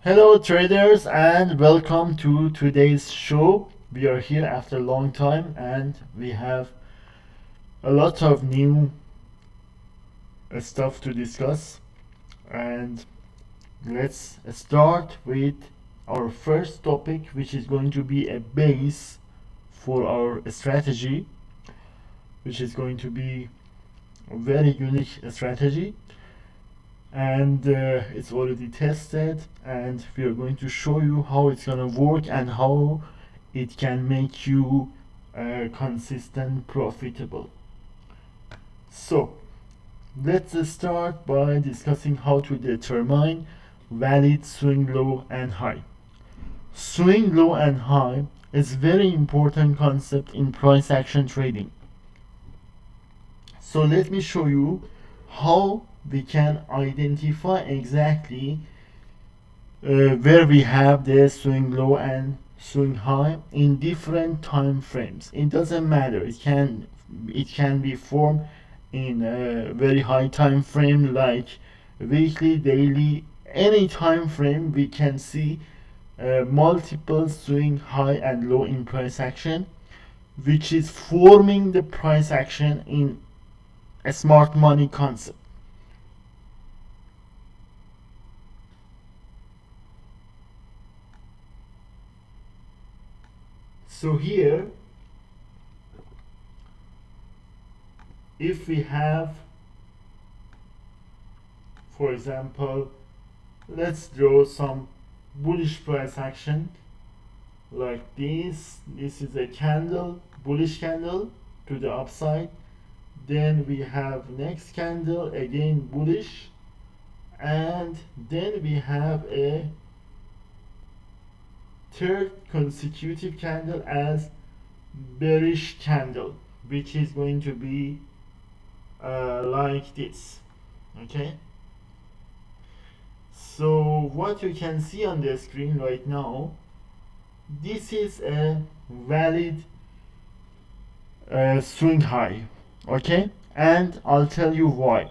Hello traders and welcome to today's show. We are here after a long time and we have a lot of new stuff to discuss, and let's start with our first topic, which is going to be a base for our strategy, which is going to be a very unique strategy, and it's already tested, and we are going to show you how it's gonna work and how it can make you consistent profitable. So let's start by discussing how to determine valid swing low and high. Swing low and high is very important concept in price action trading. So let me show you how we can identify exactly where we have the swing low and swing high in different time frames. It doesn't matter. It can be formed in a very high time frame like weekly, daily, any time frame. We can see multiple swing high and low in price action, which is forming the price action in a smart money concept. So here, if we have, for example, let's draw some bullish price action like this. This is a candle, bullish candle to the upside. Then we have next candle, again bullish, and then we have a third consecutive candle as bearish candle, which is going to be like this. Okay, so what you can see on the screen right now, this is a valid swing high. Okay, and I'll tell you why.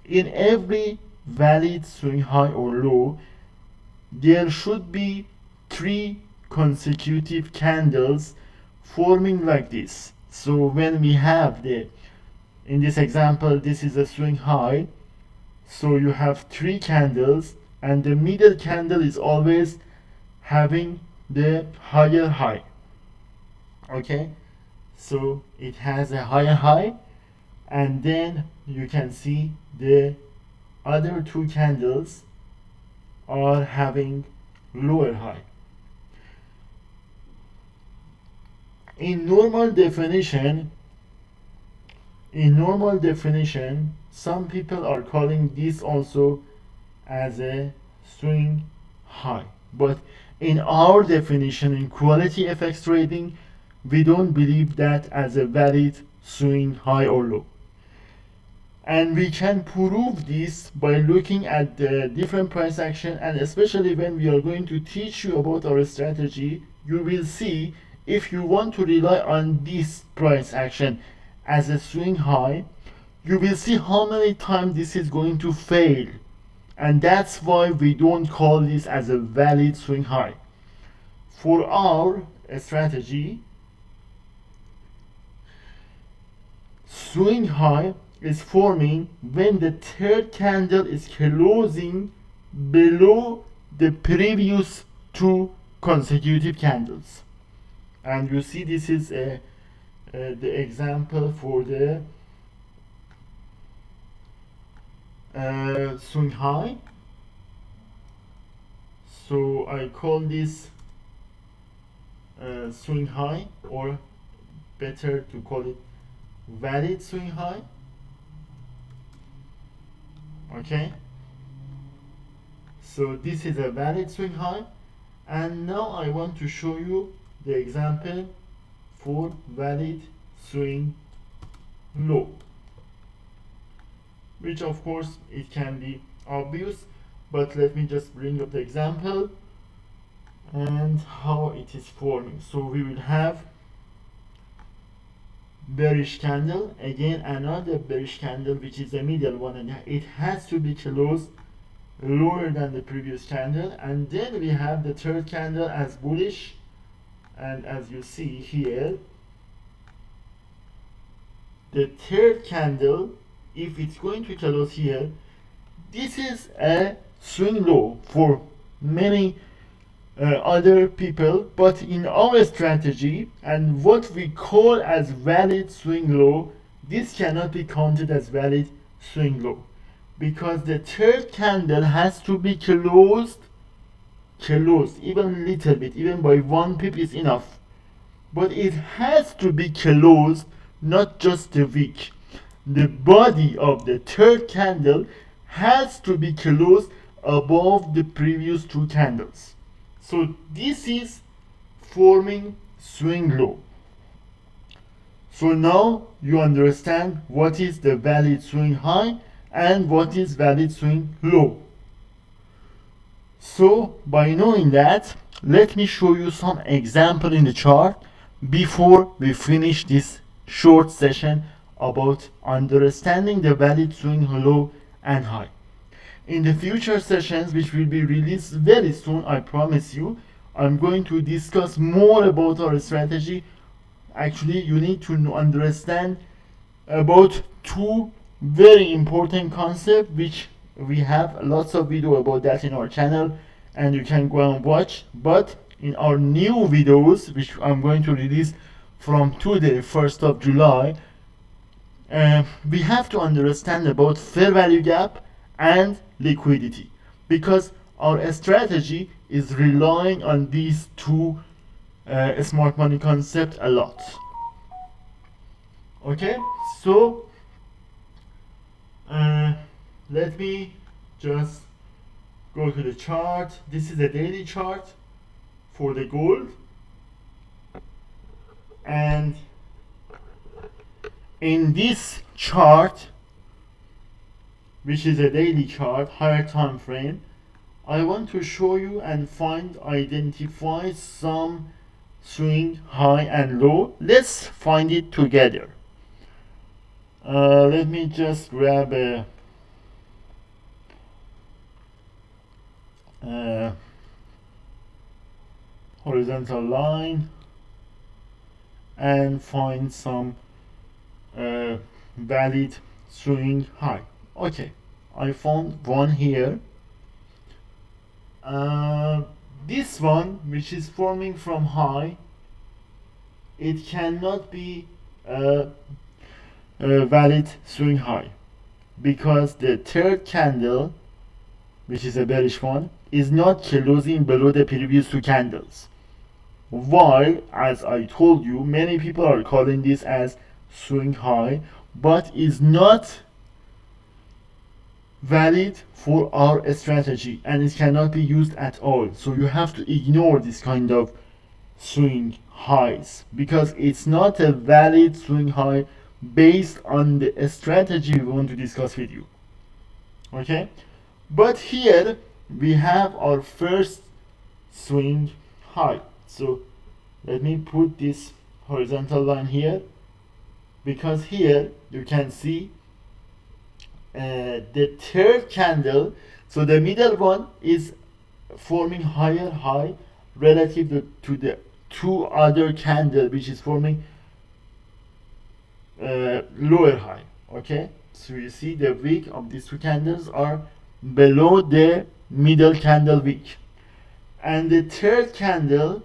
In every valid swing high or low, there should be three consecutive candles forming like this. So when we have in this example, this is a swing high, so you have three candles, and the middle candle is always having the higher high. Okay, so it has a higher high, and then you can see the other two candles are having lower high. In normal definition, some people are calling this also as a swing high. But in our definition, in quality FX trading, we don't believe that as a valid swing high or low. And we can prove this by looking at the different price action, and especially when we are going to teach you about our strategy, you will see if you want to rely on this price action as a swing high, you will see how many times this is going to fail. And that's why we don't call this as a valid swing high. For our strategy, swing high is forming when the third candle is closing below the previous two consecutive candles. And you see this is the example for the swing high. So I call this swing high, or better to call it valid swing high. Okay, so this is a valid swing high, and now I want to show you the example for valid swing low, which of course it can be obvious, but let me just bring up the example and how it is forming. So we will have bearish candle, again another bearish candle, which is the middle one, and it has to be closed lower than the previous candle, and then we have the third candle as bullish. And as you see here, the third candle, if it's going to close here, this is a swing low for many other people, but in our strategy and what we call as valid swing low, this cannot be counted as valid swing low, because the third candle has to be closed even a little bit, even by 1 pip is enough, but it has to be closed, not just the wick. The body of the third candle has to be closed above the previous 2 candles. So this is forming swing low. So now you understand what is the valid swing high and what is valid swing low. So by knowing that, let me show you some example in the chart before we finish this short session about understanding the valid swing low and high. In the future sessions, which will be released very soon, I promise you, I'm going to discuss more about our strategy. Actually, you need to understand about 2 very important concepts, which we have lots of video about that in our channel, and you can go and watch. But in our new videos, which I'm going to release from today, 1st of July, we have to understand about fair value gap and liquidity, because our strategy is relying on these 2 smart money concept a lot. Okay, so let me just go to the chart. This is a daily chart for the gold, and in this chart, which is a daily chart, higher time frame, I want to show you and identify some swing high and low. Let's find it together. Let me just grab a horizontal line and find some valid swing high. Okay, I found one here. This one, which is forming from high, it cannot be a valid swing high, because the third candle, which is a bearish one, is not closing below the previous 2 candles. While, as I told you, many people are calling this as swing high, but is not valid for our strategy, and it cannot be used at all. So you have to ignore this kind of swing highs, because it's not a valid swing high based on the strategy we want to discuss with you. Okay, but here we have our first swing high. So let me put this horizontal line here, because here you can see the third candle. So the middle one is forming higher high relative to the 2 other candle, which is forming lower high. Okay, so you see the wick of these 2 candles are below the middle candle wick, and the third candle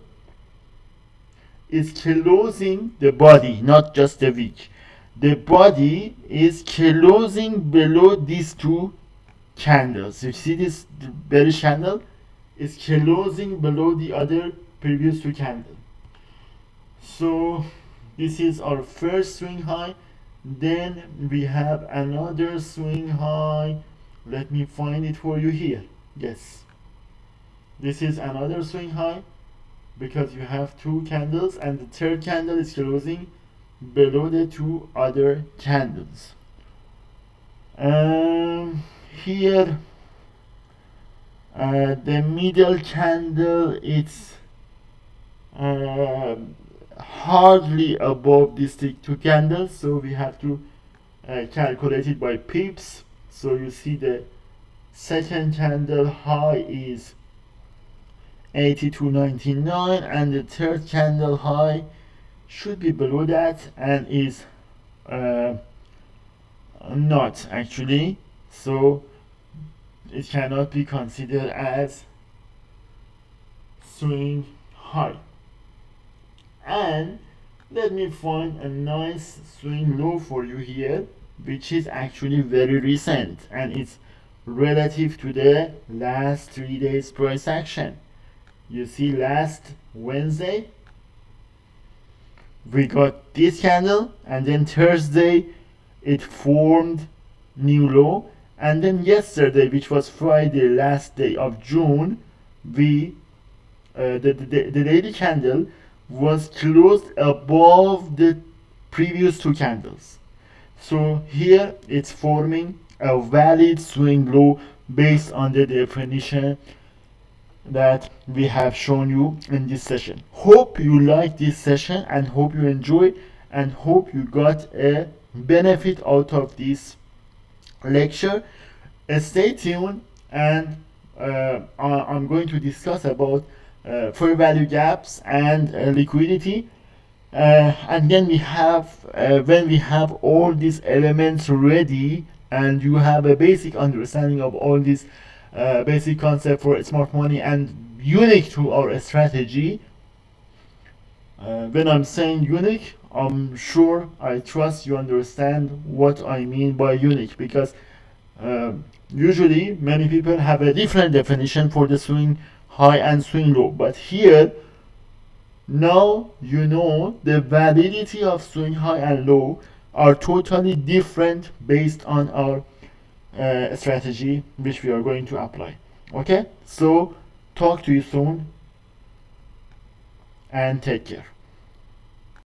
is closing the body, not just the wick. The body is closing below these 2 candles. You see this bearish candle is closing below the other previous 2 candles. So this is our first swing high. Then we have another swing high. Let me find it for you here. Yes, this is another swing high, because you have 2 candles and the third candle is closing below the 2 other candles. Here the middle candle, it's hardly above these 2 candles, so we have to calculate it by pips. So you see the second candle high is 82.99, and the third candle high should be below that and is not actually, so it cannot be considered as swing high. And let me find a nice swing low for you here, which is actually very recent, and it's relative to the last 3 days price action. You see, last Wednesday we got this candle, and then Thursday it formed new low, and then yesterday, which was Friday, last day of June, we the daily candle was closed above the previous two candles. So here it's forming a valid swing low based on the definition that we have shown you in this session. Hope you like this session and hope you enjoy and hope you got a benefit out of this lecture. Stay tuned, and I'm going to discuss about fair value gaps and liquidity, and then we have when we have all these elements ready and you have a basic understanding of all these basic concept for smart money and unique to our strategy. When I'm saying unique, I'm sure, I trust you understand what I mean by unique, because usually many people have a different definition for the swing high and swing low, but here now you know the validity of swing high and low are totally different based on our strategy which we are going to apply. Okay, so talk to you soon and take care.